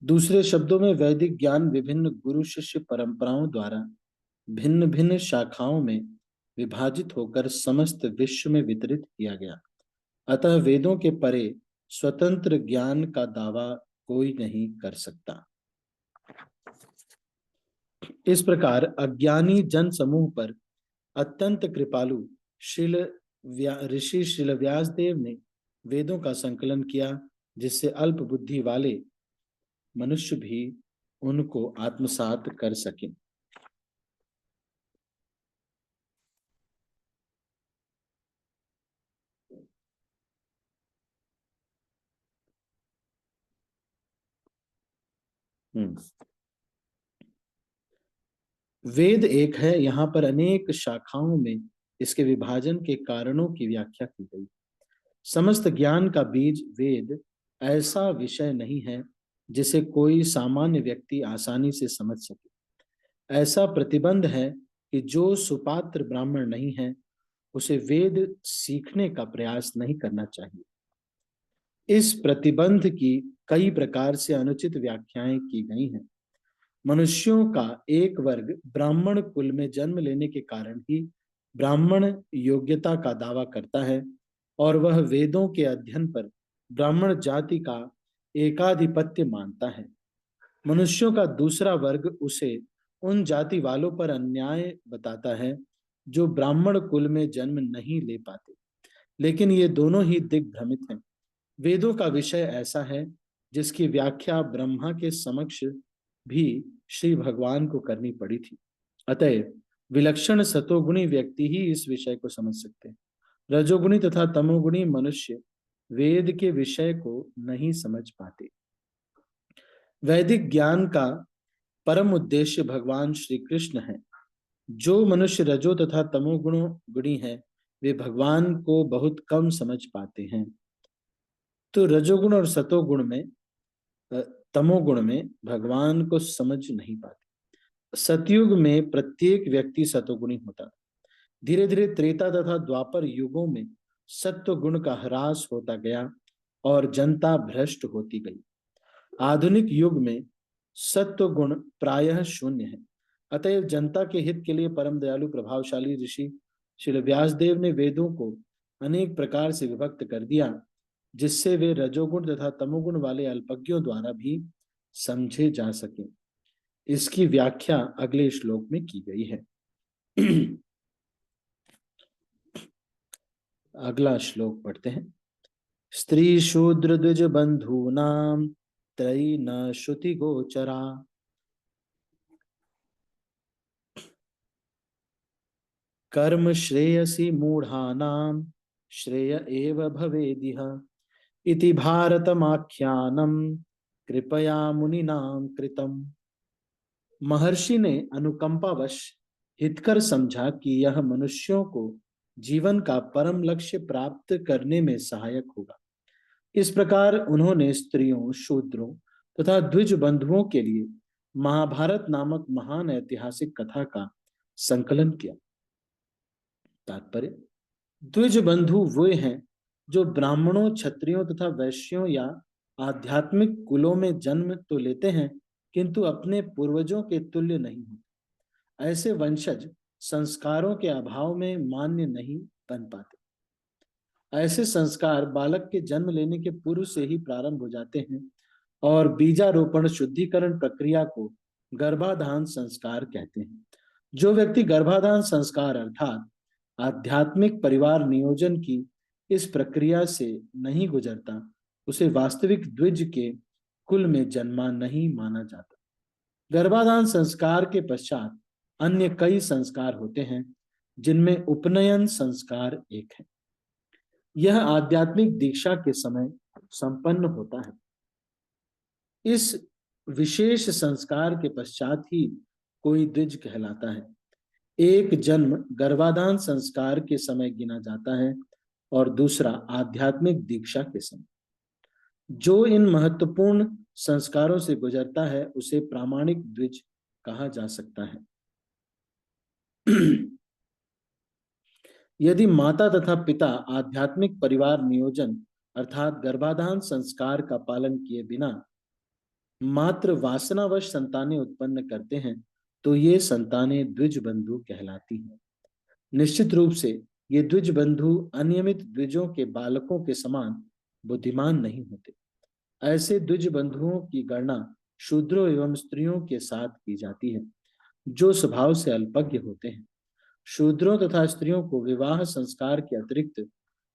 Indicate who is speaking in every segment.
Speaker 1: दूसरे शब्दों में वैदिक ज्ञान विभिन्न गुरु शिष्य परंपराओं द्वारा भिन्न भिन्न शाखाओं में विभाजित होकर समस्त विश्व में वितरित किया गया। अतः वेदों के परे स्वतंत्र ज्ञान का दावा कोई नहीं कर सकता। इस प्रकार अज्ञानी जन समूह पर अत्यंत कृपालु ऋषि श्रील व्यासदेव ने वेदों का संकलन किया, जिससे अल्प बुद्धि वाले मनुष्य भी उनको आत्मसात कर सके। वेद एक है, यहाँ पर अनेक शाखाओं में इसके विभाजन के कारणों की व्याख्या की गई। समस्त ज्ञान का बीज वेद ऐसा विषय नहीं है जिसे कोई सामान्य व्यक्ति आसानी से समझ सके। ऐसा प्रतिबंध है कि जो सुपात्र ब्राह्मण नहीं है उसे वेद सीखने का प्रयास नहीं करना चाहिए। इस प्रतिबंध की कई प्रकार से अनुचित व्याख्याएं की गई हैं। मनुष्यों का एक वर्ग ब्राह्मण कुल में जन्म लेने के कारण ही ब्राह्मण योग्यता का दावा करता है और वह वेदों के अध्ययन पर ब्राह्मण जाति का एकाधिपत्य मानता है। मनुष्यों का दूसरा वर्ग उसे उन जाति वालों पर अन्याय बताता है जो ब्राह्मण कुल में जन्म नहीं ले पाते, लेकिन ये दोनों ही दिग्भ्रमित हैं। वेदों का विषय ऐसा है जिसकी व्याख्या ब्रह्मा के समक्ष भी श्री भगवान को करनी पड़ी थी। अतएव विलक्षण सतोगुणी व्यक्ति ही इस विषय को समझ सकते हैं। रजोगुणी तथा तमोगुणी मनुष्य वेद के विषय को नहीं समझ पाते। वैदिक ज्ञान का परम उद्देश्य भगवान श्री कृष्ण है। जो मनुष्य रजो तथा तमोगुणी है वे भगवान को बहुत कम समझ पाते हैं। तो रजोगुण और सतोगुण में तमोगुण में भगवान को समझ नहीं पाते। सतयुग में प्रत्येक व्यक्ति सतोगुणी होता। धीरे धीरे त्रेता तथा द्वापर युगों में सत्व गुण का ह्रास होता गया और जनता भ्रष्ट होती गई। आधुनिक युग में सत्व गुण प्रायः शून्य है। अतएव जनता के हित के लिए परम दयालु प्रभावशाली ऋषि श्री व्यासदेव ने वेदों को अनेक प्रकार से विभक्त कर दिया, जिससे वे रजोगुण तथा तमोगुण वाले अल्पज्ञों द्वारा भी समझे जा सके। इसकी व्याख्या अगले श्लोक में की गई है। अगला श्लोक पढ़ते हैं। स्त्री शूद्र द्विज बंधूनाम त्रयी न श्रुति गोचरा कर्म श्रेयसी मूढ़ानाम श्रेय एव भवेदिह इति भारतमाख्यानम कृपया मुनिनाम कृतम। महर्षि ने अनुकंपावश हितकर समझा कि यह मनुष्यों को जीवन का परम लक्ष्य प्राप्त करने में सहायक होगा। इस प्रकार उन्होंने स्त्रियों, शूद्रों तथा द्विज बंधुओं के लिए महाभारत नामक महान ऐतिहासिक कथा का संकलन किया। तात्पर्य: द्विज बंधु वे हैं जो ब्राह्मणों, क्षत्रियों तथा वैश्यों या आध्यात्मिक कुलों में जन्म तो लेते हैं किंतु अपने पूर्वजों के तुल्य नहीं होते। ऐसे वंशज संस्कारों के अभाव में मान्य नहीं बन पाते। ऐसे संस्कार बालक के जन्म लेने के पूर्व से ही प्रारंभ हो जाते हैं और बीजारोपण शुद्धिकरण प्रक्रिया को गर्भाधान संस्कार कहते हैं। जो व्यक्ति गर्भाधान संस्कार अर्थात आध्यात्मिक परिवार नियोजन की इस प्रक्रिया से नहीं गुजरता उसे वास्तविक द्विज के कुल में जन्मा नहीं माना जाता। गर्भाधान संस्कार के पश्चात अन्य कई संस्कार होते हैं जिनमें उपनयन संस्कार एक है। यह आध्यात्मिक दीक्षा के समय संपन्न होता है। इस विशेष संस्कार के पश्चात ही कोई द्विज कहलाता है। एक जन्म गर्भाधान संस्कार के समय गिना जाता है और दूसरा आध्यात्मिक दीक्षा के समय। जो इन महत्वपूर्ण संस्कारों से गुजरता है उसे प्रामाणिक द्विज कहा जा सकता है। यदि माता तथा पिता आध्यात्मिक परिवार नियोजन अर्थात गर्भाधान संस्कार का पालन किए बिना मात्र वासनावश संतानें उत्पन्न करते हैं, तो ये संतानें द्विज बंधु कहलाती हैं। निश्चित रूप से ये द्विज बंधु अनियमित द्विजों के बालकों के समान बुद्धिमान नहीं होते। ऐसे द्विज बंधुओं की गणना शूद्रों एवं स्त्रियों के साथ की जाती है, जो स्वभाव से अल्पज्ञ होते हैं। शूद्रों तथा स्त्रियों को विवाह संस्कार के अतिरिक्त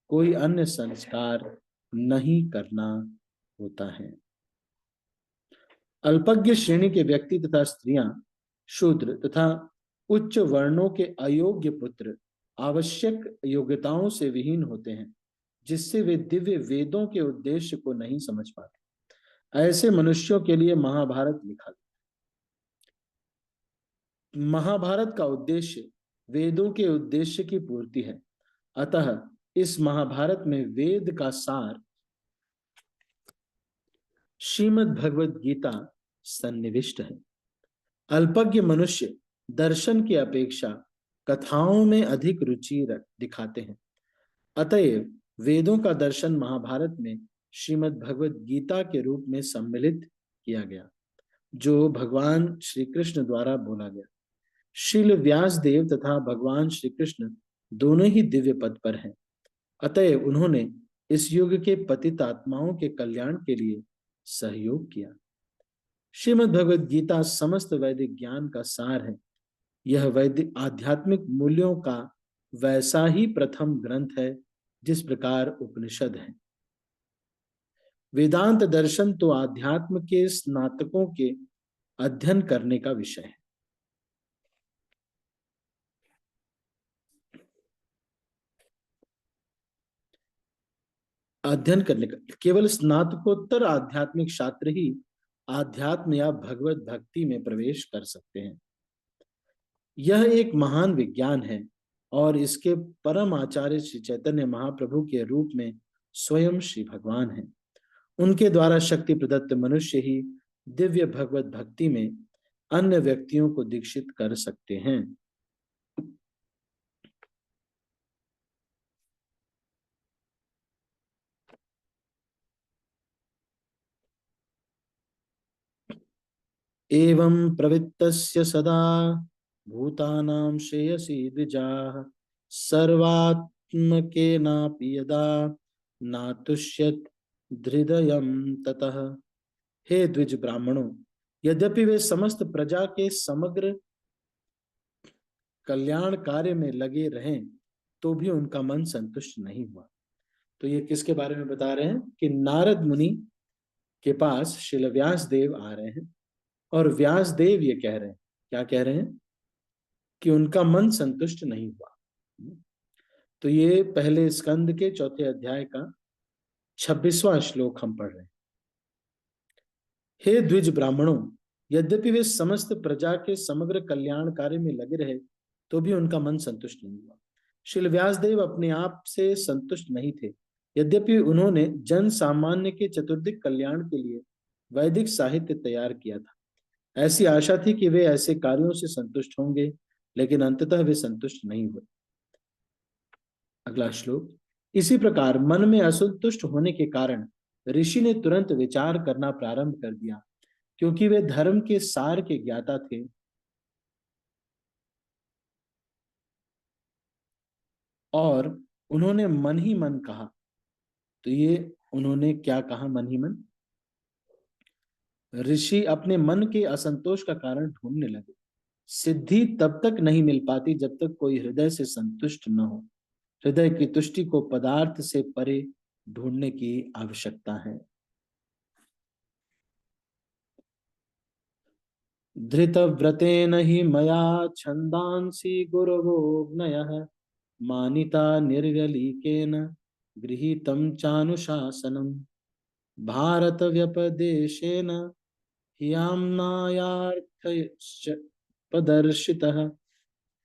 Speaker 1: कोई अन्य संस्कार नहीं करना होता है। अल्पज्ञ श्रेणी के व्यक्ति तथा स्त्रियां, शूद्र तथा उच्च वर्णों के अयोग्य पुत्र आवश्यक योग्यताओं से विहीन होते हैं, जिससे वे दिव्य वेदों के उद्देश्य को नहीं समझ पाते। ऐसे मनुष्यों के लिए महाभारत लिखा गया। महाभारत का उद्देश्य वेदों के उद्देश्य की पूर्ति है। अतः इस महाभारत में वेद का सार श्रीमद् भगवद गीता सन्निविष्ट है। अल्पज्ञ मनुष्य दर्शन की अपेक्षा कथाओं में अधिक रुचि दिखाते हैं। अतएव वेदों का दर्शन महाभारत में श्रीमद् भगवद गीता के रूप में सम्मिलित किया गया, जो भगवान श्री कृष्ण द्वारा बोला गया। श्रील व्यास देव तथा भगवान श्री कृष्ण दोनों ही दिव्य पद पर हैं। अतएव उन्होंने इस युग के पतित आत्माओं के कल्याण के लिए सहयोग किया। श्रीमद् भगवद गीता समस्त वैदिक ज्ञान का सार है। यह वैदिक आध्यात्मिक मूल्यों का वैसा ही प्रथम ग्रंथ है जिस प्रकार उपनिषद है। वेदांत दर्शन तो आध्यात्म के स्नातकों के अध्ययन करने का विषय है। अध्ययन करने का केवल स्नातकोत्तर आध्यात्मिक छात्र ही आध्यात्म या भगवत भक्ति में प्रवेश कर सकते हैं। यह एक महान विज्ञान है और इसके परम आचार्य श्री चैतन्य महाप्रभु के रूप में स्वयं श्री भगवान हैं। उनके द्वारा शक्ति प्रदत्त मनुष्य ही दिव्य भगवत भक्ति में अन्य व्यक्तियों को दीक्षित कर सकते हैं। एवं प्रवृत्तस्य सदा भूतानां श्रेयसी द्विजाः सर्वात्मकेनापि यदा नातुष्यत् हृदयं ततः। हे द्विज ब्राह्मणों, यद्यपि वे समस्त प्रजा के समग्र कल्याण कार्य में लगे रहें, तो भी उनका मन संतुष्ट नहीं हुआ। तो ये किसके बारे में बता रहे हैं कि नारद मुनि के पास श्रील व्यास देव आ रहे हैं और व्यास देव ये कह रहे हैं, क्या कह रहे हैं, कि उनका मन संतुष्ट नहीं हुआ। तो ये पहले स्कंद के चौथे अध्याय का 26वां श्लोक हम पढ़ रहे हैं। हे द्विज ब्राह्मणों, यद्यपि वे समस्त प्रजा के समग्र कल्याण कार्य में लगे रहे, तो भी उनका मन संतुष्ट नहीं हुआ। श्रील व्यासदेव अपने आप से संतुष्ट नहीं थे। यद्यपि उन्होंने जन सामान्य के चतुर्दिक कल्याण के लिए वैदिक साहित्य तैयार किया था। ऐसी आशा थी कि वे ऐसे कार्यों से संतुष्ट होंगे, लेकिन अंततः वे संतुष्ट नहीं हुए। अगला श्लोक। इसी प्रकार मन में असंतुष्ट होने के कारण ऋषि ने तुरंत विचार करना प्रारंभ कर दिया, क्योंकि वे धर्म के सार के ज्ञाता थे और उन्होंने मन ही मन कहा। तो ये उन्होंने क्या कहा, मन ही मन? ऋषि अपने मन के असंतोष का कारण ढूंढने लगे। सिद्धि तब तक नहीं मिल पाती जब तक कोई हृदय से संतुष्ट न हो। हृदय की तुष्टि को पदार्थ से परे ढूंढने की आवश्यकता है। धृतव्रतेन हि मया छन्दांसि गुरवोऽग्नयः मानिता निर्व्यलीकेन गृहीतं चानुशासनम् भारत व्यपदेशेन ह्याम्नायार्थश्च प्रदर्शितः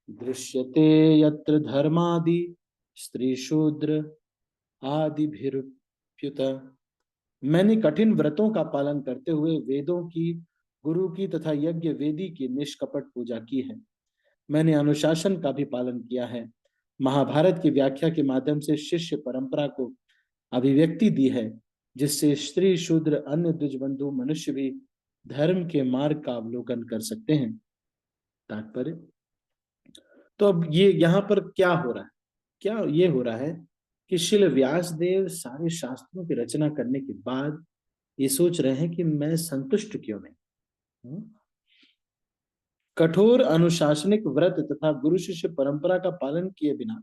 Speaker 1: दृश्यते यत्र धर्मादि स्त्रीशूद्र आदिभिरुप्युत। मैंने कठिन व्रतों का पालन करते हुए वेदों की, गुरु की तथा यज्ञ वेदी की निष्कपट पूजा की है। मैंने अनुशासन का भी पालन किया है। महाभारत की व्याख्या के माध्यम से शिष्य परंपरा को अभिव्यक्ति दी है, जिससे स्त्री शूद्र अन्य द्विजबंधु मनुष्य भी धर्म के मार्ग का अवलोकन कर सकते हैं। तात्पर्य, तो अब ये यहाँ पर क्या हो रहा है? क्या ये हो रहा है कि श्रील व्यासदेव सारे शास्त्रों की रचना करने के बाद ये सोच रहे हैं कि मैं संतुष्ट क्यों नहीं। हम्म? कठोर अनुशासनिक व्रत तथा गुरु शिष्य परंपरा का पालन किए बिना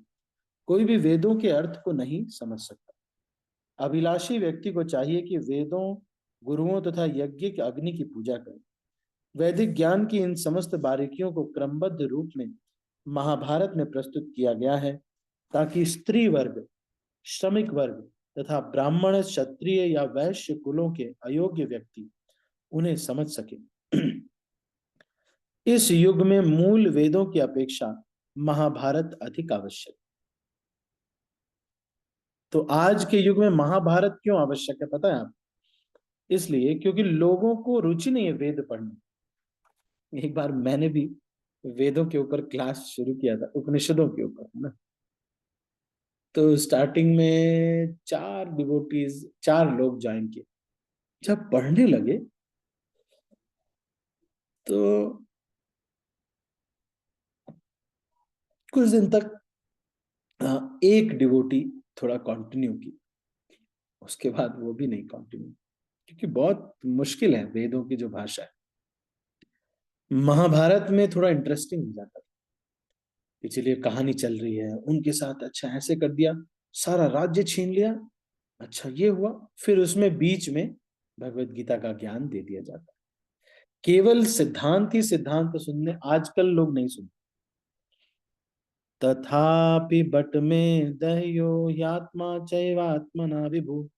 Speaker 1: कोई भी वेदों के अर्थ को नहीं समझ सकता। अभिलाषी व्यक्ति को चाहिए कि वेदों, गुरुओं तथा यज्ञ की अग्नि की पूजा करे। वैदिक ज्ञान की इन समस्त बारीकियों को क्रमबद्ध रूप में महाभारत में प्रस्तुत किया गया है, ताकि स्त्री वर्ग, श्रमिक वर्ग तथा ब्राह्मण, क्षत्रिय या वैश्य कुलों के अयोग्य व्यक्ति उन्हें समझ सके। इस युग में मूल वेदों की अपेक्षा महाभारत अधिक आवश्यक। तो आज के युग में महाभारत क्यों आवश्यक है पता है आप? इसलिए क्योंकि लोगों को रुचि नहीं है वेद पढ़ने। एक बार मैंने भी वेदों के ऊपर क्लास शुरू किया था, उपनिषदों के ऊपर, है ना। तो स्टार्टिंग में 4 डिवोटीज, 4 लोग ज्वाइन किए। जब पढ़ने लगे तो कुछ दिन तक एक डिवोटी थोड़ा कंटिन्यू की, उसके बाद वो भी नहीं कंटिन्यू, क्योंकि बहुत मुश्किल है वेदों की जो भाषा है। महाभारत में थोड़ा इंटरेस्टिंग हो जाता था कि चलिए कहानी चल रही है उनके साथ, अच्छा ऐसे कर दिया, सारा राज्य छीन लिया, अच्छा ये हुआ, फिर उसमें बीच में भगवत गीता का ज्ञान दे दिया जाता है। केवल सिद्धांत ही सिद्धांत सुनने आजकल लोग नहीं सुनते। तथापि बट में दह्यो यात्मा चैवात्मना विभु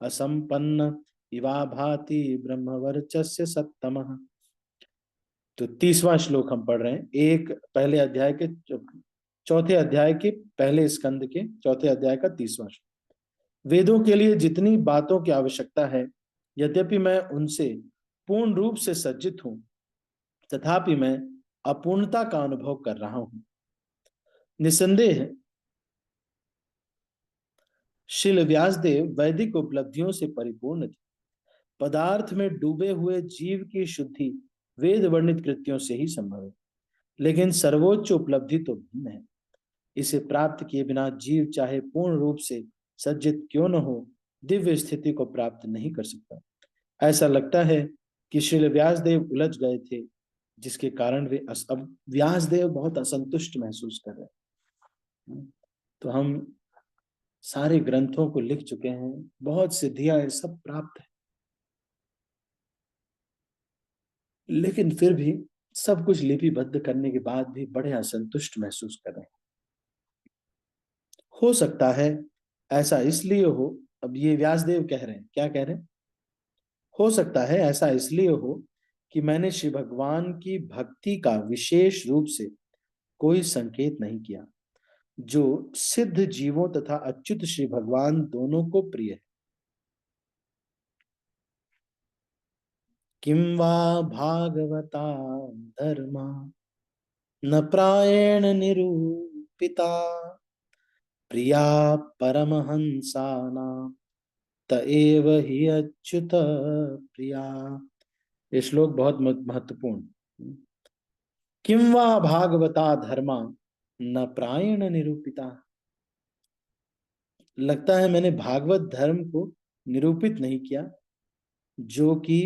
Speaker 1: असंपन्न इवा भाति ब्रह्मवर्चस्य सत्तमः। तो 30वां श्लोक हम पढ़ रहे हैं, एक पहले अध्याय के चौथे अध्याय के पहले स्कंद के चौथे अध्याय का 30वां श्लोक। वेदों के लिए जितनी बातों की आवश्यकता है, यद्यपि मैं उनसे पूर्ण रूप से सज्जित हूं, तथापि मैं अपूर्णता का अनुभव कर रहा हूं। निसंदेह श्रील व्यासदेव वैदिक उपलब्धियों से परिपूर्ण थे। पदार्थ में डूबे हुए जीव की शुद्धि वेद वर्णित कृत्यों से ही संभव है, लेकिन सर्वोच्च उपलब्धि तो भिन्न है। इसे प्राप्त किए बिना जीव चाहे पूर्ण रूप से सज्जित क्यों न हो, दिव्य स्थिति को प्राप्त नहीं कर सकता। ऐसा लगता है कि श्री व्यासदेव उलझ गए थे, जिसके कारण वे अब व्यासदेव बहुत असंतुष्ट महसूस कर रहे हैं। तो हम सारे ग्रंथों को लिख चुके हैं, बहुत सिद्धियां सब प्राप्त है, लेकिन फिर भी सब कुछ लिपिबद्ध करने के बाद भी बड़े असंतुष्ट महसूस कर रहे हैं। हो सकता है ऐसा इसलिए हो, अब ये व्यासदेव कह रहे हैं, क्या कह रहे हैं? हो सकता है ऐसा इसलिए हो कि मैंने श्री भगवान की भक्ति का विशेष रूप से कोई संकेत नहीं किया, जो सिद्ध जीवों तथा अच्युत श्री भगवान दोनों को प्रिय है। किं वा भागवता धर्मा न प्रायेण निरूपिता प्रिया परमहंसानां त एव हि अच्युत प्रिया। ये श्लोक बहुत महत्वपूर्ण। किं वा भागवता धर्मा न प्रायेण निरूपिता, लगता है मैंने भागवत धर्म को निरूपित नहीं किया, जो कि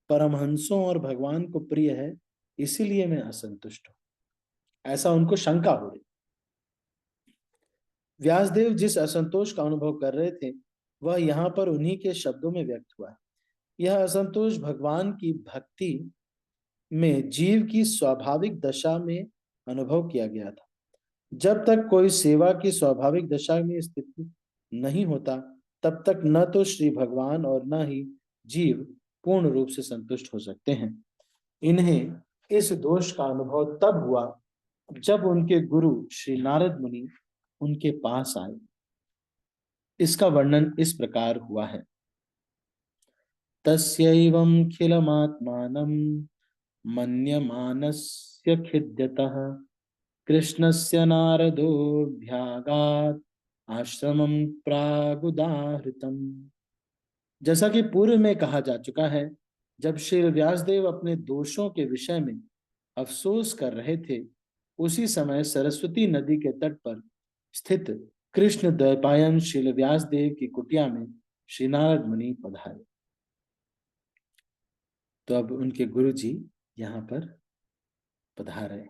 Speaker 1: परमहंसों और भगवान को प्रिय है, इसीलिए मैं असंतुष्ट हूं, ऐसा उनको शंका हो रही। व्यासदेव जिस असंतोष का अनुभव कर रहे थे, वह यहाँ पर उन्हीं के शब्दों में व्यक्त हुआ है। यह असंतोष भगवान की भक्ति में जीव की स्वाभाविक दशा में अनुभव किया गया था। जब तक कोई सेवा की स्वाभाविक दशा में स्थित नहीं होता, तब तक न तो श्री भगवान और न ही जीव पूर्ण रूप से संतुष्ट हो सकते हैं। इन्हें इस दोष का अनुभव तब हुआ जब उनके गुरु श्री नारद मुनि उनके पास आए। इसका वर्णन इस प्रकार हुआ है। तस्यैवं खिलमात्मानं मन्यमानस्य खिद्यतः कृष्णस्य नारदोऽभ्यागात् आश्रमं प्रागुदाहृतम। जैसा कि पूर्व में कहा जा चुका है, जब श्री व्यासदेव अपने दोषों के विषय में अफसोस कर रहे थे, उसी समय सरस्वती नदी के तट पर स्थित कृष्ण द्वैपायन श्री व्यासदेव की कुटिया में श्री नारद मुनि पधारे। तो अब उनके गुरु जी यहाँ पर पधारे।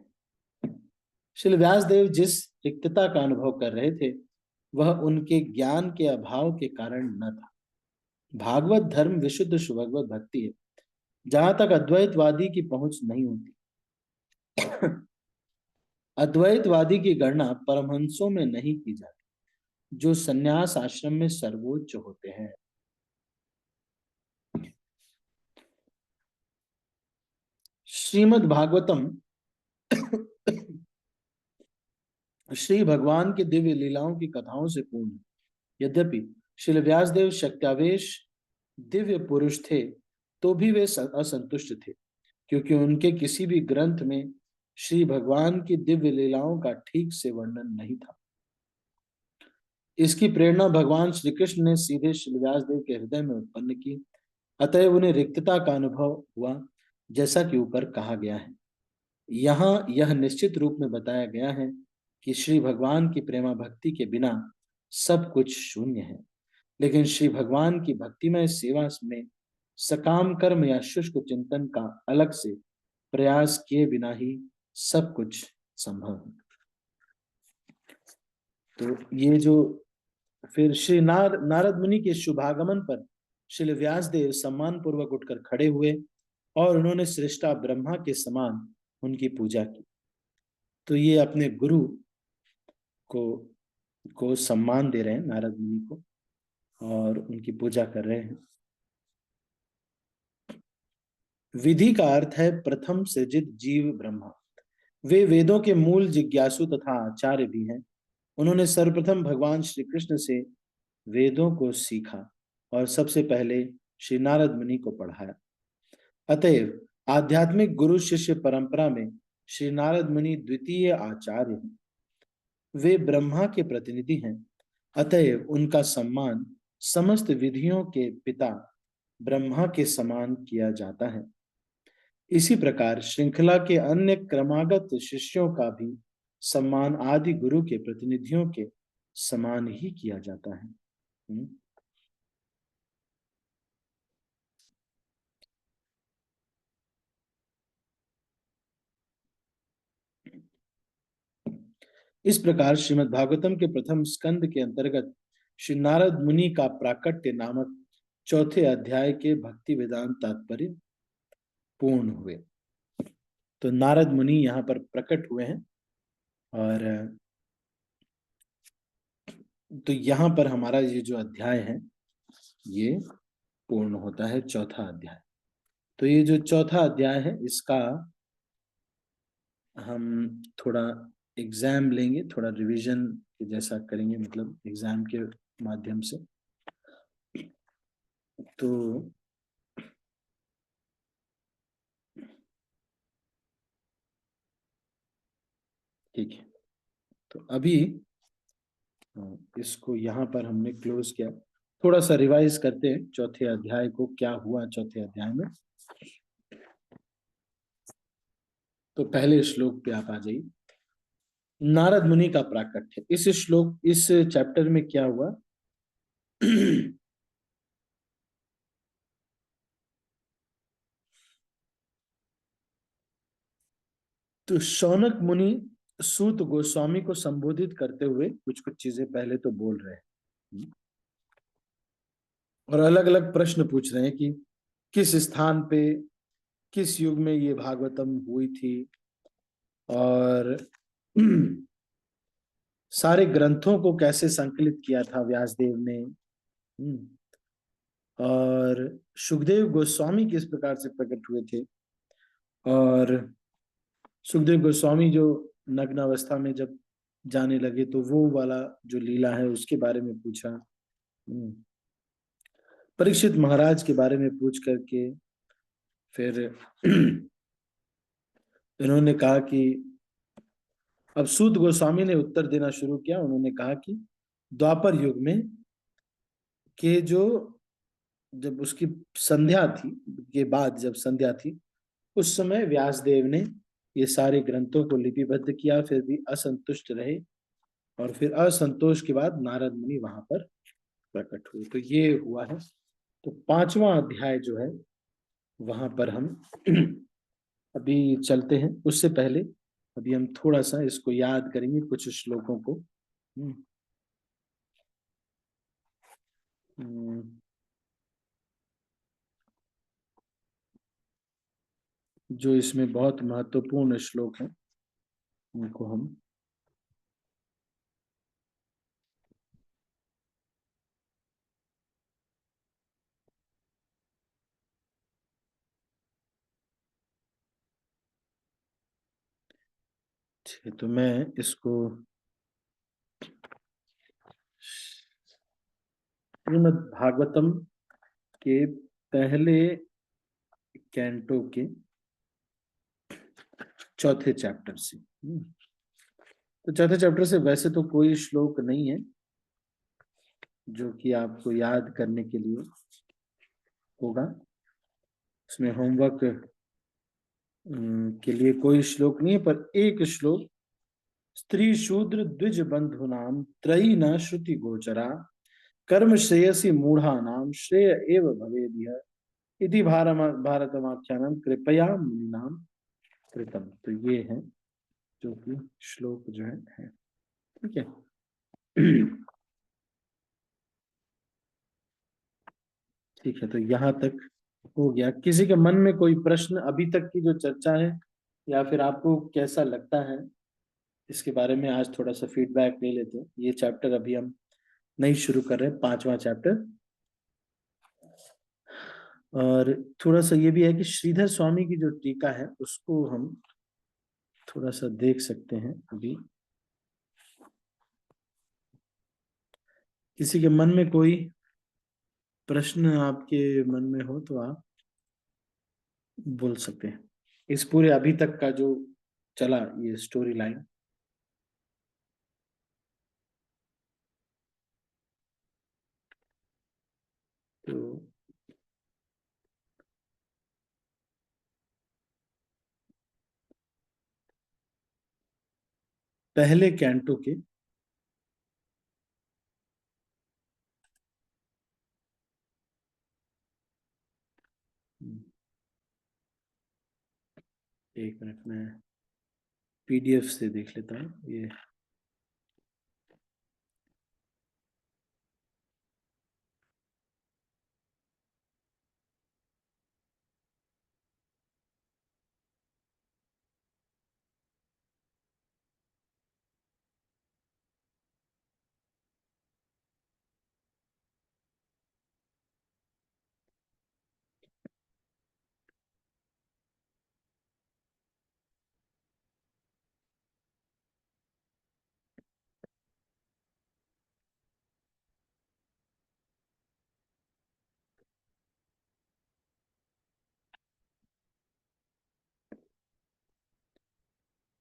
Speaker 1: श्री व्यासदेव जिस रिक्तता का अनुभव कर रहे थे, वह उनके ज्ञान के अभाव के कारण न था। भागवत धर्म विशुद्ध भगवत भक्ति है, जहां तक अद्वैतवादी की पहुंच नहीं होती। अद्वैतवादी की गणना परमहंसों में नहीं की जाती, जो संन्यास आश्रम में सर्वोच्च होते हैं। श्रीमद् भागवतम श्री भगवान की दिव्य लीलाओं की कथाओं से पूर्ण है। यद्यपि श्री व्यासदेव शक्त्यावेश दिव्य पुरुष थे, तो भी वे असंतुष्ट थे, क्योंकि उनके किसी भी ग्रंथ में श्री भगवान की दिव्य लीलाओं का ठीक से वर्णन नहीं था। इसकी प्रेरणा भगवान श्री कृष्ण ने सीधे श्री व्यासदेव के हृदय में उत्पन्न की, अतएव उन्हें रिक्तता का अनुभव हुआ, जैसा कि ऊपर कहा गया है। यहाँ यह निश्चित रूप में बताया गया है कि श्री भगवान की प्रेमा भक्ति के बिना सब कुछ शून्य है, लेकिन श्री भगवान की भक्तिमय सेवा में सकाम कर्म या शुष्क चिंतन का अलग से प्रयास किए बिना ही सब कुछ संभव है। तो ये जो फिर श्री नारद मुनि के शुभागमन पर श्री व्यासदेव सम्मान पूर्वक उठकर खड़े हुए और उन्होंने सृष्टा ब्रह्मा के समान उनकी पूजा की। तो ये अपने गुरु को सम्मान दे रहे हैं, नारद मुनि को, और उनकी पूजा कर रहे हैं। विधि का अर्थ है प्रथम सृजित जीव ब्रह्मा। वे वेदों के मूल जिज्ञासु तथा आचार्य भी हैं। उन्होंने सर्वप्रथम भगवान श्री कृष्ण से वेदों को सीखा और सबसे पहले श्री नारद मुनि को पढ़ाया। अतएव आध्यात्मिक गुरु शिष्य परंपरा में श्री नारद मुनि द्वितीय आचार्य हैं। वे ब्रह्मा के प्रतिनिधि हैं, अतएव उनका सम्मान समस्त विधियों के पिता ब्रह्मा के समान किया जाता है। इसी प्रकार श्रृंखला के अन्य क्रमागत शिष्यों का भी सम्मान आदि गुरु के प्रतिनिधियों के समान ही किया जाता है। इस प्रकार श्रीमद् भागवतम के प्रथम स्कंद के अंतर्गत श्री नारद मुनि का प्राकट्य नामक चौथे अध्याय के भक्ति वेदांत तात्पर्य पूर्ण हुए। तो नारद मुनि यहाँ पर प्रकट हुए हैं, और तो यहाँ पर हमारा ये जो अध्याय है ये पूर्ण होता है, चौथा अध्याय। तो ये जो चौथा अध्याय है, इसका हम थोड़ा एग्जाम लेंगे, थोड़ा रिवीजन जैसा करेंगे, मतलब एग्जाम के माध्यम से। तो ठीक है, तो अभी इसको यहाँ पर हमने क्लोज किया। थोड़ा सा रिवाइज करते हैं चौथे अध्याय को, क्या हुआ चौथे अध्याय में। तो पहले श्लोक पे आप आ जाइए। नारद मुनि का प्राकट्य। इस श्लोक, इस चैप्टर में क्या हुआ? तो शौनक मुनि सूत गोस्वामी को संबोधित करते हुए कुछ कुछ चीजें पहले तो बोल रहे हैं, और अलग अलग प्रश्न पूछ रहे हैं कि किस स्थान पे, किस युग में ये भागवतम हुई थी, और सारे ग्रंथों को कैसे संकलित किया था व्यासदेव ने, और सुखदेव गोस्वामी किस प्रकार से प्रकट हुए थे, और सुखदेव गोस्वामी जो नग्न अवस्था में जब जाने लगे तो वो वाला जो लीला है उसके बारे में पूछा। परीक्षित महाराज के बारे में पूछ करके फिर इन्होंने कहा कि अब सूत गोस्वामी ने उत्तर देना शुरू किया। उन्होंने कहा कि द्वापर युग में के जो, जब उसकी संध्या थी, के बाद जब संध्या थी, उस समय व्यासदेव ने ये सारे ग्रंथों को लिपिबद्ध किया, फिर भी असंतुष्ट रहे, और फिर असंतोष के बाद नारद मुनि वहां पर प्रकट हुए। तो ये हुआ है। तो पांचवा अध्याय जो है वहां पर हम अभी चलते हैं। उससे पहले अभी हम थोड़ा सा इसको याद करेंगे, कुछ श्लोकों को। हम्म, हम्म, जो इसमें बहुत महत्वपूर्ण श्लोक हैं उनको हम, ठीक है, तो मैं इसको श्रीमद् भागवतम के पहले कैंटो के चौथे चैप्टर से। तो चौथे चैप्टर से वैसे तो कोई श्लोक नहीं है जो कि आपको याद करने के लिए होगा, उसमें होमवर्क के लिए कोई श्लोक नहीं है, पर एक श्लोक, स्त्री शूद्र द्विज बंधु नाम त्रयी न श्रुति गोचरा कर्म श्रेयसी मूढ़ा नाम श्रेय एव भवेदिह इति भारतमाख्यानम कृपया मुनिनाम कृतम। तो ये है जो कि श्लोक जो है। ठीक है। ठीक है, तो यहाँ तक हो गया। किसी के मन में कोई प्रश्न अभी तक की जो चर्चा है, या फिर आपको कैसा लगता है इसके बारे में, आज थोड़ा सा फीडबैक ले लेते हैं। ये चैप्टर अभी हम नहीं शुरू कर रहे हैं, पांचवा चैप्टर। और थोड़ा सा ये भी है कि श्रीधर स्वामी की जो टीका है उसको हम थोड़ा सा देख सकते हैं अभी। किसी के मन में कोई प्रश्न आपके मन में हो तो आप बोल सकते हैं, इस पूरे अभी तक का जो चला ये स्टोरी लाइन। तो पहले कैंटो के एक मिनट में पीडीएफ से देख लेता हूँ ये।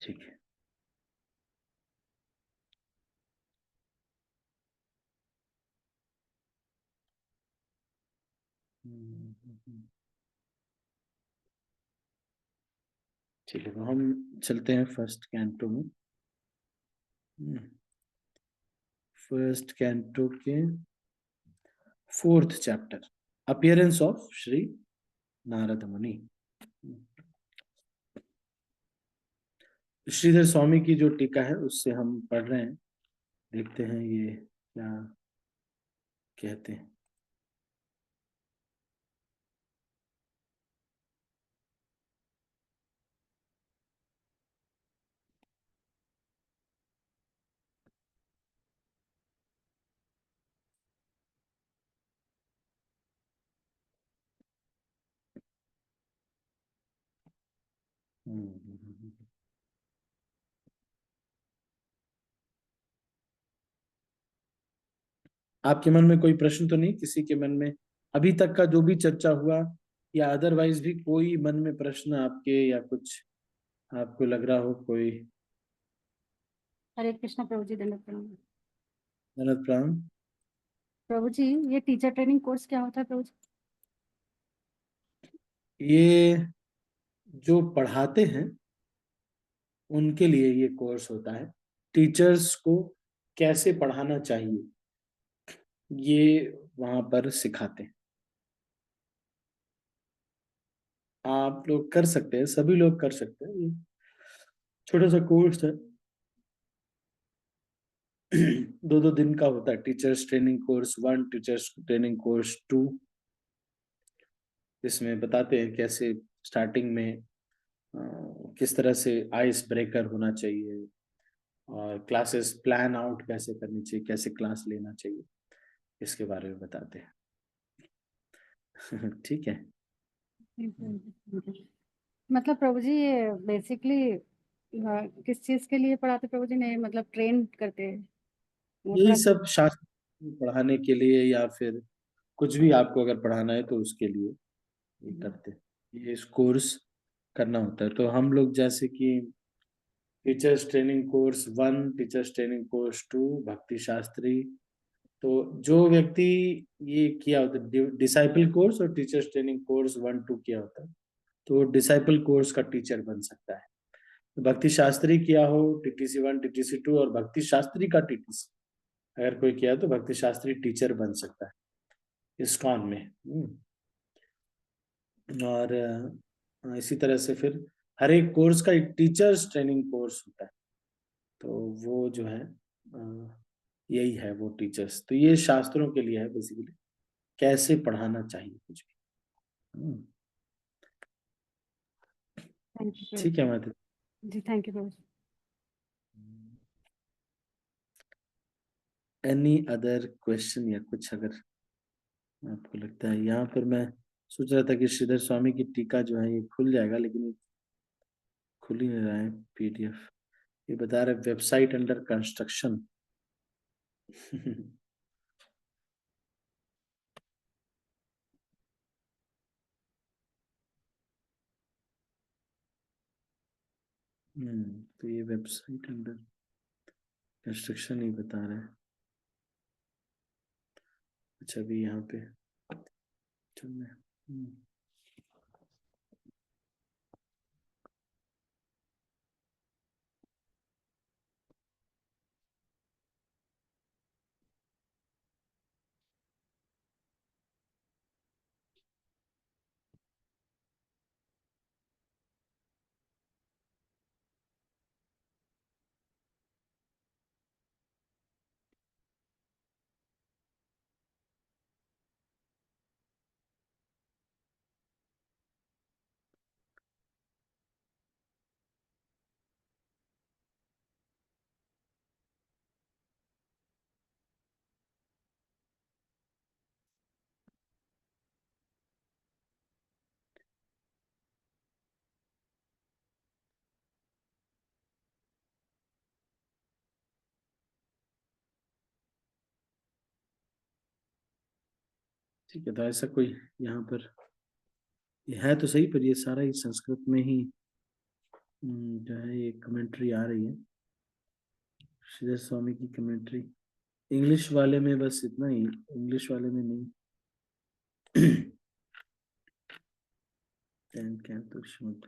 Speaker 1: ठीक है। ठीक है, तो हम चलते हैं फर्स्ट कैंटो में। फर्स्ट कैंटो के fourth chapter, appearance of Shri Narad मुनि। श्रीधर स्वामी की जो टीका है उससे हम पढ़ रहे हैं, देखते हैं ये क्या कहते हैं। आपके मन में कोई प्रश्न तो नहीं, किसी के मन में अभी तक का जो भी चर्चा हुआ, या अदरवाइज भी कोई मन में प्रश्न आपके, या कुछ आपको लग रहा हो कोई।
Speaker 2: हरे कृष्ण प्रभु जी, दंडवत प्रणाम।
Speaker 1: नरद प्राण।
Speaker 2: प्रभु जी, ये टीचर ट्रेनिंग कोर्स क्या होता है प्रभु जी?
Speaker 1: ये जो पढ़ाते हैं उनके लिए ये कोर्स होता है। टीचर्स को कैसे पढ़ाना चाहिए ये वहां पर सिखाते हैं। आप लोग कर सकते हैं, सभी लोग कर सकते हैं, ये छोटा सा कोर्स है। 2-2 दिन का होता है। Teachers training course 1, teachers training course 2। इसमें बताते हैं कैसे स्टार्टिंग में किस तरह से आइस ब्रेकर होना चाहिए, और क्लासेस प्लान आउट कैसे करनी चाहिए, कैसे क्लास लेना चाहिए, इसके बारे में बताते हैं। ठीक है।
Speaker 2: मतलब प्रभु जी, ये बेसिकली किस चीज के लिए पढ़ाते प्रभु जी ने, मतलब ट्रेन करते हैं वो
Speaker 1: यही
Speaker 2: थोड़ा।
Speaker 1: सब शास्त्र पढ़ाने के लिए, या फिर कुछ भी आपको अगर पढ़ाना है तो उसके लिए ये करते हैं। ये इस कोर्स करना होता है। तो हम लोग जैसे कि teachers training course 1, teachers training course 2, भक्ति शास्त्री। तो जो व्यक्ति ये किया होता है डिसाइपल कोर्स और टीचर्स ट्रेनिंग कोर्स 1-2 किया होता है, तो वो डिसाइपल कोर्स का टीचर बन सकता है। तो भक्ति शास्त्री किया हो, TTC 1, TTC 2 और भक्ति शास्त्री का TTC अगर कोई किया तो भक्ति शास्त्री टीचर बन सकता है इस्कॉन में। और इसी तरह से फिर हर एक कोर्स का एक टीचर्स ट्रेनिंग कोर्स होता है। तो वो जो है यही है वो टीचर्स। तो ये शास्त्रों के लिए है बेसिकली, कैसे पढ़ाना चाहिए कुछ भी।
Speaker 2: थैंक यू प्रभु
Speaker 1: ठीक है माता।
Speaker 2: जी, थैंक यू प्रभु जी।
Speaker 1: एनी अदर क्वेश्चन या कुछ अगर आपको लगता है। यहाँ पर मैं सोच रहा था कि श्रीधर स्वामी की टीका जो है ये खुल जाएगा, लेकिन ये खुल ही नहीं रहा है PDF। ये बता रहे वेबसाइट अंडर कंस्ट्रक्शन। तो ये वेबसाइट अंडर कंस्ट्रक्शन ही बता रहा है। अच्छा अभी यहाँ पे चल रहा है। ठीक है। तो ऐसा कोई यहाँ पर ये है तो सही, पर ये सारा ही संस्कृत में ही जो है ये कमेंट्री आ रही है। श्रीधर स्वामी की कमेंट्री इंग्लिश वाले में बस इतना ही, इंग्लिश वाले में नहीं। क्या तो शुद्ध।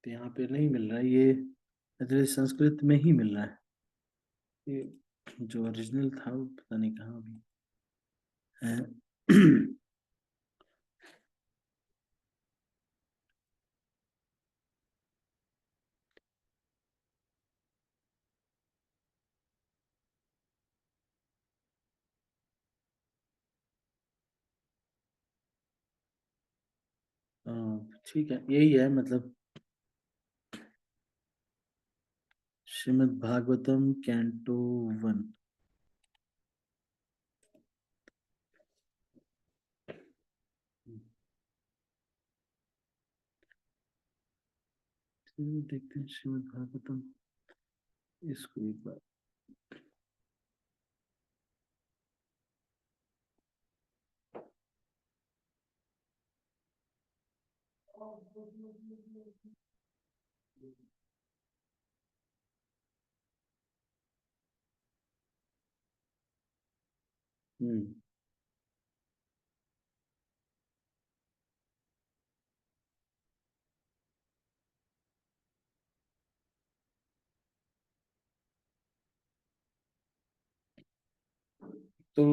Speaker 1: तो यहाँ पे नहीं मिल रहा है ये, अगर संस्कृत में ही मिल रहा है। ये जो ओरिजिनल था वो पता नहीं कहाँ भी है। ठीक है, यही है मतलब श्रीमद् भागवतम कैंटो 1। देखते हैं श्रीमद् भागवतम, इसको एक बार। हम्म तो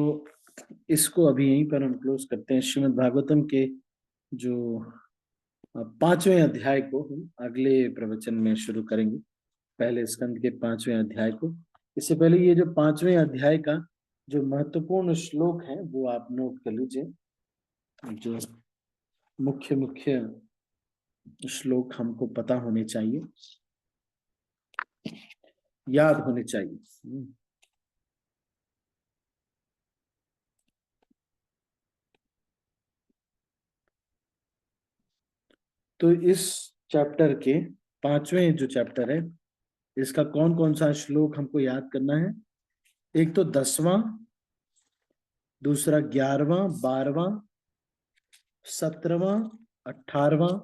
Speaker 1: इसको अभी यहीं पर हम क्लोज करते हैं। श्रीमद् भागवतम के जो 5वें अध्याय को हम अगले प्रवचन में शुरू करेंगे, पहले स्कंद के 5वें अध्याय को। इससे पहले ये जो 5वें अध्याय का जो महत्वपूर्ण श्लोक है वो आप नोट कर लीजिए। जो मुख्य मुख्य श्लोक हमको पता होने चाहिए, याद होने चाहिए। तो इस चैप्टर के 5वें जो चैप्टर है, इसका कौन कौन सा श्लोक हमको याद करना है? एक तो 10वां, दूसरा 11वां, 12वां, 17वां, 18वां।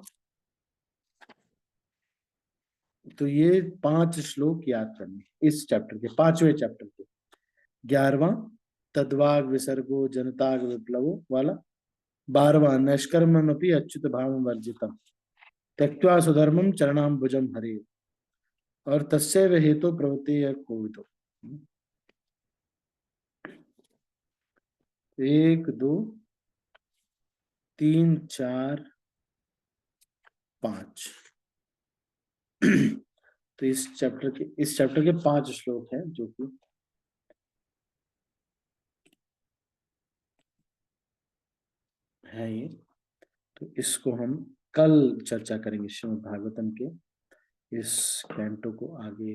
Speaker 1: तो ये 5 श्लोक याद करने इस चैप्टर के, 5वें चैप्टर के। 11वां तद्वाग विसर्गो जनताग विप्लवो वाला, 12वां नैष्कर्ममपि अच्युत भावं वर्जितम त्यक्त्वा सुधर्मम चरणाम्बुजम हरे, और तस्यैव हेतु प्रवृत्ति कोविदो। 1 2 3 4 5। तो इस चैप्टर के 5 श्लोक हैं जो कि है ये। तो इसको हम कल चर्चा करेंगे, श्रीमद् भागवतम के इस कैंटो को आगे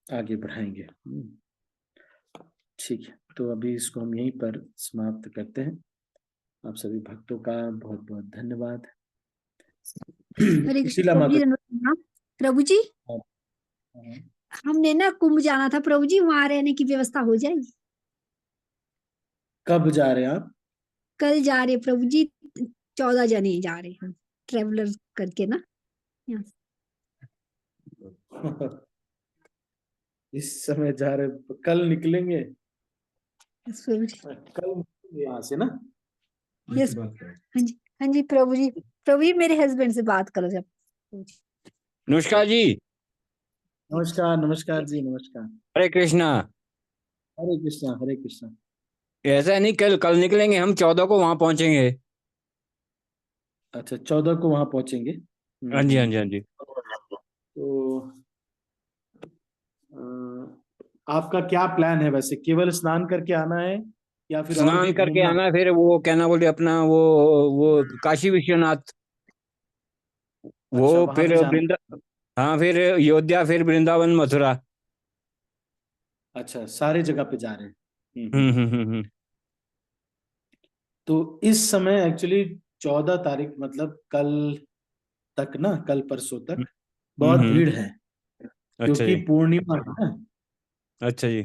Speaker 1: आगे बढ़ाएंगे। ठीक है, तो अभी इसको हम यहीं पर समाप्त करते हैं। आप सभी भक्तों का बहुत बहुत धन्यवाद।
Speaker 3: हरे कृष्ण
Speaker 1: शीला
Speaker 3: प्रभु
Speaker 1: माता।
Speaker 3: जी, धन्यवाद। प्रभु जी,
Speaker 1: हाँ।
Speaker 3: हमने ना कुंभ जाना था प्रभु जी, वहां रहने की व्यवस्था हो जाएगी?
Speaker 1: कब जा रहे हैं आप?
Speaker 3: कल जा रहे प्रभु जी, 14 जने जा रहे हैं ट्रेवलर करके ना यहाँ
Speaker 1: इस समय जा रहे, कल निकलेंगे?
Speaker 3: से। प्रभु जी,
Speaker 1: कल निकलेंगे यहाँ से ना?
Speaker 3: यस, हाँ जी, हाँ जी प्रभु जी। प्रभु जी, मेरे हस्बैंड से बात करो जब। प्रभु जी,
Speaker 4: नमस्कार जी।
Speaker 1: नमस्कार नमस्कार जी, नमस्कार।
Speaker 4: हरे कृष्णा।
Speaker 1: हरे कृष्णा हरे कृष्णा।
Speaker 4: ऐसा नहीं, कल कल निकलेंगे हम, 14 को वहां पहुंचेंगे।
Speaker 1: अच्छा, 14 को वहां पहुंचेंगे।
Speaker 4: हाँ जी, हाँ जी, हाँ जी।
Speaker 1: तो आपका क्या प्लान है वैसे? केवल स्नान करके आना है या फिर और भी
Speaker 4: स्नान करके
Speaker 1: घूमना?
Speaker 4: आना, फिर वो क्या ना बोले अपना वो काशी विश्वनाथ, वो
Speaker 1: अच्छा, वहां
Speaker 4: फिर
Speaker 1: भी जाना।
Speaker 4: वृंदा, हाँ फिर अयोध्या, फिर वृंदावन, मथुरा।
Speaker 1: अच्छा, सारे जगह पे जा रहे हैं।
Speaker 4: हम्म।
Speaker 1: तो इस समय एक्चुअली 14 तारीख मतलब कल तक ना, कल परसों तक बहुत
Speaker 4: हम्म।
Speaker 1: भीड़ है,
Speaker 4: अच्छा
Speaker 1: क्योंकि
Speaker 4: जी।
Speaker 1: पूर्णिमा है ना।
Speaker 4: अच्छा जी।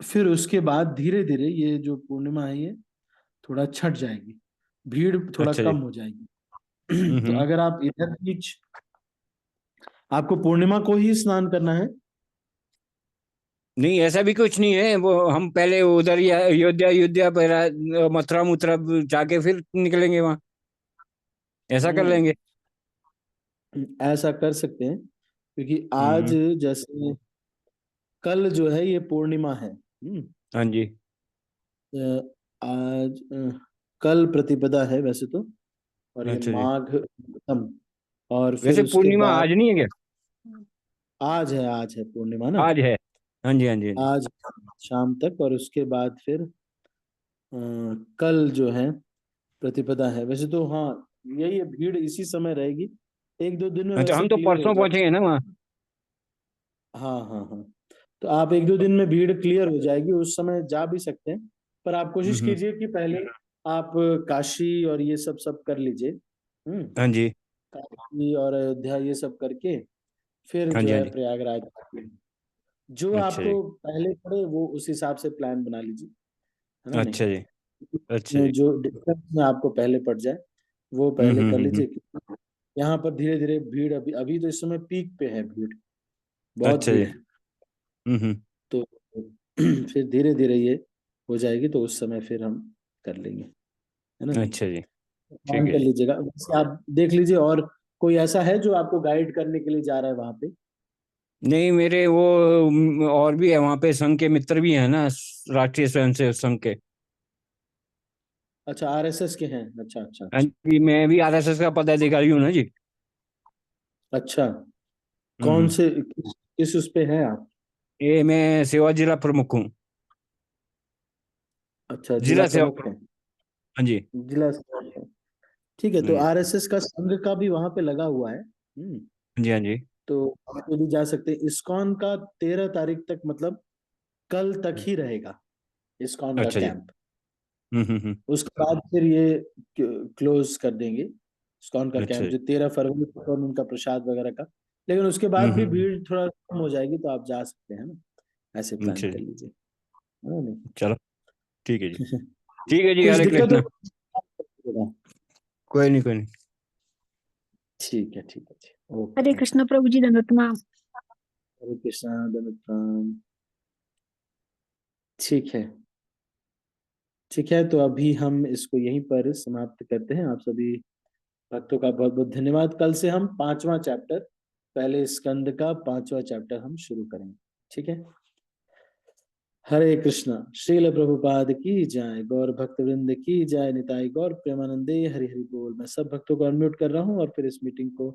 Speaker 1: फिर उसके बाद धीरे धीरे ये जो पूर्णिमा है ये थोड़ा छट जाएगी, भीड़ थोड़ा
Speaker 4: अच्छा जी।
Speaker 1: कम हो जाएगी। तो
Speaker 4: हम्म।
Speaker 1: अगर आप इधर बीच, आपको पूर्णिमा को ही स्नान करना है?
Speaker 4: नहीं, ऐसा भी कुछ नहीं है, वो हम पहले उधर ही अयोध्या अयोध्या पर मथुरा मुथुरा जाके फिर निकलेंगे वहां, ऐसा कर
Speaker 1: हम्म
Speaker 4: लेंगे।
Speaker 1: ऐसा कर सकते हैं, क्योंकि आज
Speaker 4: हम्म।
Speaker 1: जैसे कल जो है ये पूर्णिमा है।
Speaker 4: हाँ जी।
Speaker 1: आज कल प्रतिपदा है वैसे तो, और ये
Speaker 4: अच्छा जी।
Speaker 1: माघ प्रथम, और फिर
Speaker 4: वैसे
Speaker 1: उसके
Speaker 4: पूर्णिमा
Speaker 1: बाद
Speaker 4: आज नहीं है क्या?
Speaker 1: आज है पूर्णिमा ना।
Speaker 4: आज है। हाँ जी, हाँ जी, हाँ जी।
Speaker 1: आज शाम तक, और उसके बाद फिर कल जो है प्रतिपदा है वैसे तो। हाँ, यही है, भीड़ इसी समय रहेगी, 1-2 दिन में
Speaker 4: अच्छा,
Speaker 1: वैसे
Speaker 4: हम तो
Speaker 1: क्लियर हो
Speaker 4: परसों
Speaker 1: जाए।
Speaker 4: पहुंचेंगे ना वहाँ।
Speaker 1: हाँ हाँ हाँ, तो आप 1-2 दिन में भीड़ क्लियर हो जाएगी, उस समय जा भी सकते हैं। पर आप कोशिश
Speaker 4: हम्म।
Speaker 1: कीजिए कि पहले आप काशी और ये सब कर लीजिए।
Speaker 4: हाँ जी।
Speaker 1: काशी और अयोध्या ये सब करके फिर
Speaker 4: हाँ
Speaker 1: जो
Speaker 4: जी। हाँ
Speaker 1: है
Speaker 4: जी।
Speaker 1: प्रयागराज। जो
Speaker 4: अच्छा जी।
Speaker 1: आपको पहले पड़े वो उस हिसाब से प्लान बना लीजिए, है ना।
Speaker 4: अच्छा जी। अच्छा
Speaker 1: नहीं,
Speaker 4: जी।
Speaker 1: जो डिस्टेंस में आपको पहले पड़ जाए वो पहले कर
Speaker 4: हम्म।
Speaker 1: लीजिए। यहाँ पर धीरे धीरे भीड़, अभी अभी तो इस समय पीक पे है भीड़, बहुत
Speaker 4: अच्छा जी।
Speaker 1: भीड़ है। तो फिर धीरे धीरे ये हो जाएगी, तो उस समय फिर हम कर लेंगे, है ना।
Speaker 4: अच्छा जी।
Speaker 1: प्लान
Speaker 4: ठीक है
Speaker 1: कर
Speaker 4: जी।
Speaker 1: लीजिएगा, वैसे आप देख लीजिए और कोई ऐसा है जो आपको गाइड करने के लिए जा रहा है वहां पे।
Speaker 4: नहीं, मेरे वो और भी है वहाँ पे, संघ के मित्र भी हैं ना, राष्ट्रीय स्वयंसेवक संघ के।
Speaker 1: अच्छा, आरएसएस के हैं, अच्छा अच्छा
Speaker 4: हाँ
Speaker 1: अच्छा।
Speaker 4: जी, मैं भी आरएसएस का पदाधिकारी हूँ ना जी।
Speaker 1: अच्छा, कौन
Speaker 4: हम्म।
Speaker 1: से किस उस पे हैं आप।
Speaker 4: ये मैं सेवा जिला प्रमुख हूँ।
Speaker 1: अच्छा, जिला
Speaker 4: जिला सेवा
Speaker 1: प्रमुख
Speaker 4: प्रमुख।
Speaker 1: हैं।
Speaker 4: हाँ जी।
Speaker 1: जिला प्रमुख हैं। ठीक है,
Speaker 4: हाँ
Speaker 1: तो
Speaker 4: जी।
Speaker 1: आरएसएस का संघ का भी वहां पे लगा हुआ है।
Speaker 4: हाँ जी। हाँ जी।
Speaker 1: तो आप भी जा सकते हैं। इस्कॉन का 13 तारीख तक, मतलब कल तक ही रहेगा इस्कॉन का
Speaker 4: अच्छा जी।
Speaker 1: कैंप।
Speaker 4: हम्म।
Speaker 1: उसके बाद फिर ये क्लोज कर देंगे इस्कॉन का
Speaker 4: अच्छा
Speaker 1: कैंप,
Speaker 4: जी।
Speaker 1: जो 13 फरवरी तक, और उनका प्रसाद वगैरह का। लेकिन उसके बाद भी
Speaker 4: हम्म।
Speaker 1: भीड़ थोड़ा कम हो जाएगी, तो आप जा सकते हैं ना, ऐसे प्लान
Speaker 4: अच्छा
Speaker 1: कर
Speaker 4: जी।
Speaker 1: लीजिए, है ना। नहीं
Speaker 4: चलो, ठीक है जी। ठीक है जी,
Speaker 1: कुछ
Speaker 4: हरे
Speaker 1: दिक्कत
Speaker 4: कृष्णा।
Speaker 1: हो।
Speaker 4: कोई नहीं, कोई नहीं।
Speaker 1: ठीक है, ठीक है, ठीक,
Speaker 3: हरे
Speaker 1: ओके।
Speaker 3: कृष्ण प्रभु जी, दंडवत प्रणाम।
Speaker 1: हरे कृष्णा, दंडवत प्रणाम। ठीक है, ठीक है, तो अभी हम इसको यहीं पर समाप्त करते हैं। आप सभी भक्तों का बहुत बहुत धन्यवाद। कल से हम 5वां चैप्टर, पहले स्कंद का 5वां चैप्टर हम शुरू करेंगे, ठीक है। हरे कृष्णा। श्रील प्रभुपाद की जय, गौर भक्त वृंद की जय, निताई गौर प्रेमानंदे, हरि हरि बोल। मैं सब भक्तों को अनम्यूट कर रहा हूँ और फिर इस मीटिंग को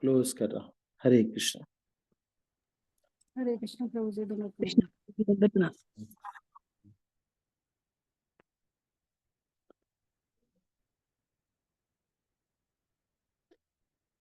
Speaker 1: क्लोज कर रहा हूँ। हरे कृष्णा।
Speaker 2: हरे कृष्ण प्रभु जी, दंडवत प्रणाम।
Speaker 3: कृष्ण प्रभु जी, दंडवत प्रणाम।